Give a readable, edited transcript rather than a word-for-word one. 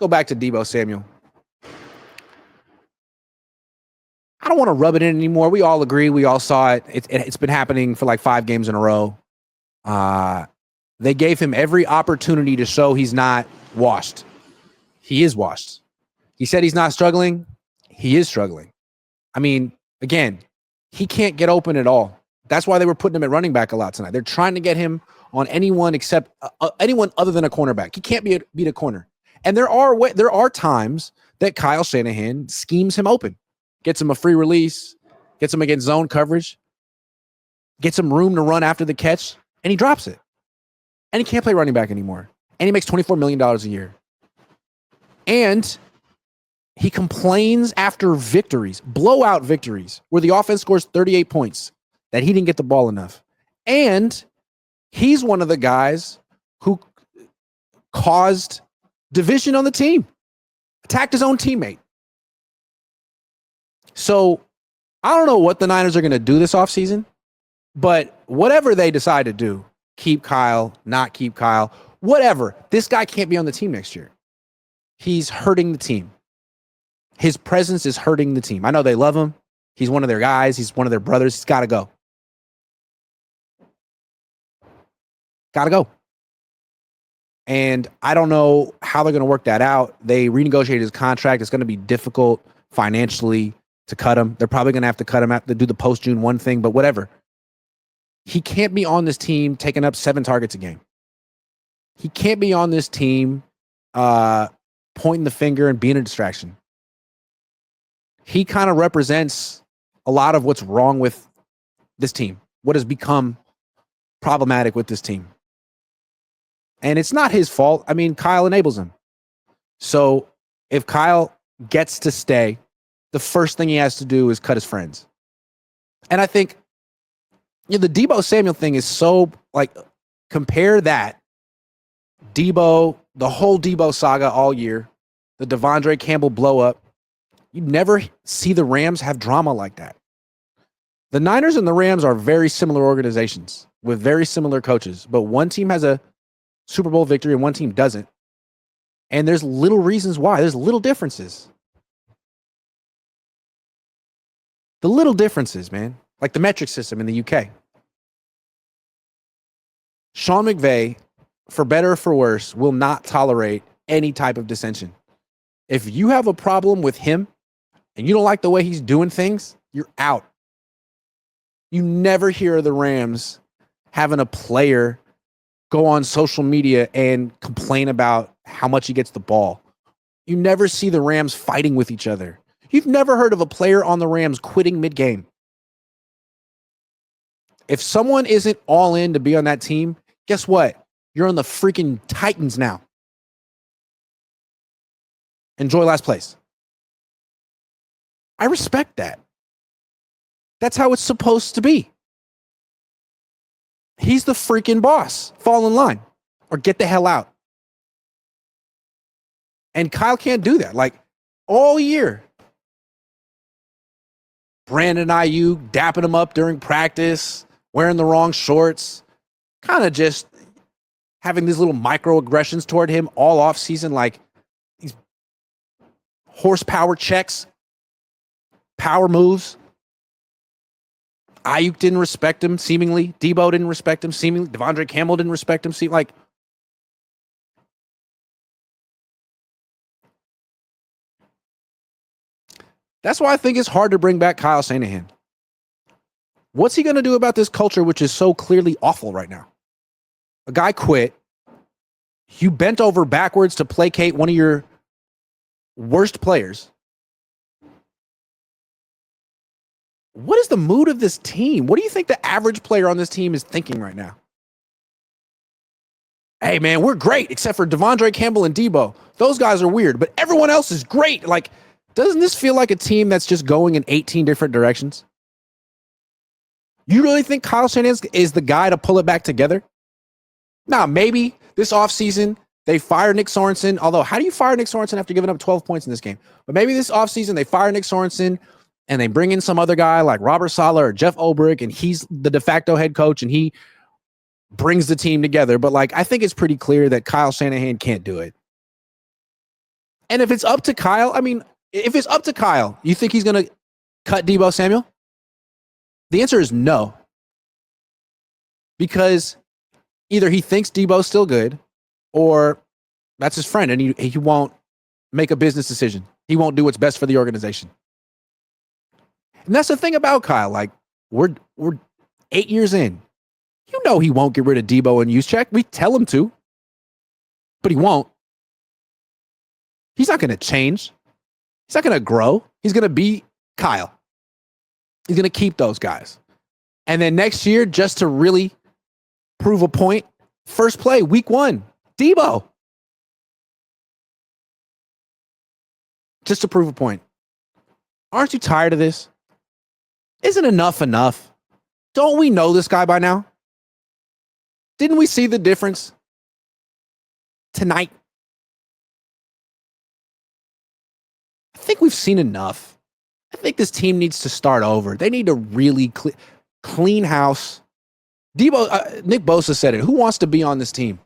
go back to Deebo Samuel. I don't want to rub it in anymore. We all agree. We all saw it. It's been happening for like 5 games in a row. They gave him every opportunity to show he's not washed. He is washed. He said he's not struggling. He is struggling. I mean, again, he can't get open at all. That's why they were putting him at running back a lot tonight. They're trying to get him on anyone except anyone other than a cornerback. He can't beat a corner. And there are times that Kyle Shanahan schemes him open, gets him a free release, gets him against zone coverage, gets him room to run after the catch, and he drops it. And he can't play running back anymore. And he makes $24 million a year. And he complains after victories, blowout victories, where the offense scores 38 points, that he didn't get the ball enough. And he's one of the guys who caused division on the team, attacked his own teammate. So I don't know what the Niners are going to do this offseason, but whatever they decide to do, keep Kyle, not keep Kyle, whatever, this guy can't be on the team next year. He's hurting the team. His presence is hurting the team. I know they love him. He's one of their guys. He's one of their brothers. He's got to go. Got to go. And I don't know how they're going to work that out. They renegotiated his contract. It's going to be difficult financially to cut him. They're probably going to have to cut him out to do the post-June 1 thing, but whatever. He can't be on this team taking up 7 targets a game. He can't be on this team pointing the finger and being a distraction. He kind of represents a lot of what's wrong with this team, what has become problematic with this team. And it's not his fault. I mean, Kyle enables him. So if Kyle gets to stay, the first thing he has to do is cut his friends. And I think the Deebo Samuel thing is so, like, compare that. Deebo, the whole Deebo saga all year, the Devondre Campbell blow up. You never see the Rams have drama like that. The Niners and the Rams are very similar organizations with very similar coaches, but one team has a Super Bowl victory and one team doesn't. And there's little reasons why. There's little differences. The little differences, man. Like the metric system in the UK. Sean McVay, for better or for worse, will not tolerate any type of dissension. If you have a problem with him and you don't like the way he's doing things, you're out. You never hear the Rams having a player go on social media and complain about how much he gets the ball. You never see the Rams fighting with each other. You've never heard of a player on the Rams quitting mid-game. If someone isn't all in to be on that team, guess what? You're on the freaking Titans now. Enjoy last place. I respect that. That's how it's supposed to be. He's the freaking boss. Fall in line or get the hell out. And Kyle can't do that. Like all year, Brandon Ayuk dapping him up during practice, wearing the wrong shorts, kind of just having these little microaggressions toward him all off season, like these horsepower checks, power moves. Ayuk didn't respect him, seemingly. Deebo didn't respect him, seemingly. Devondre Campbell didn't respect him, like. That's why I think it's hard to bring back Kyle Shanahan. What's he going to do about this culture, which is so clearly awful right now? A guy quit. You bent over backwards to placate one of your worst players. What is the mood of this team? What do you think the average player on this team is thinking right now? Hey, man, we're great, except for Devondre Campbell and Deebo. Those guys are weird, but everyone else is great. Like, doesn't this feel like a team that's just going in 18 different directions? You really think Kyle Shanahan is the guy to pull it back together? Now, maybe this offseason they fire Nick Sorensen. Although, how do you fire Nick Sorensen after giving up 12 points in this game? But maybe this offseason they fire Nick Sorensen and they bring in some other guy like Robert Saleh or Jeff Ulbrich, and he's the de facto head coach, and he brings the team together. But, like, I think it's pretty clear that Kyle Shanahan can't do it. And if it's up to Kyle, I mean, if it's up to Kyle, you think he's going to cut Deebo Samuel? The answer is no. Because either he thinks Deebo's still good or that's his friend and he won't make a business decision. He won't do what's best for the organization. And that's the thing about Kyle. Like, we're 8 years in. You know he won't get rid of Deebo and Juszczyk. We tell him to. But he won't. He's not going to change. He's not going to grow. He's going to be Kyle. He's going to keep those guys. And then next year, just to really prove a point, first play, week 1, Deebo. Just to prove a point. Aren't you tired of this? Isn't enough enough? Don't we know this guy by now? Didn't we see the difference tonight? I think we've seen enough. I think this team needs to start over. They need to really clean house. Nick Bosa said it. Who wants to be on this team?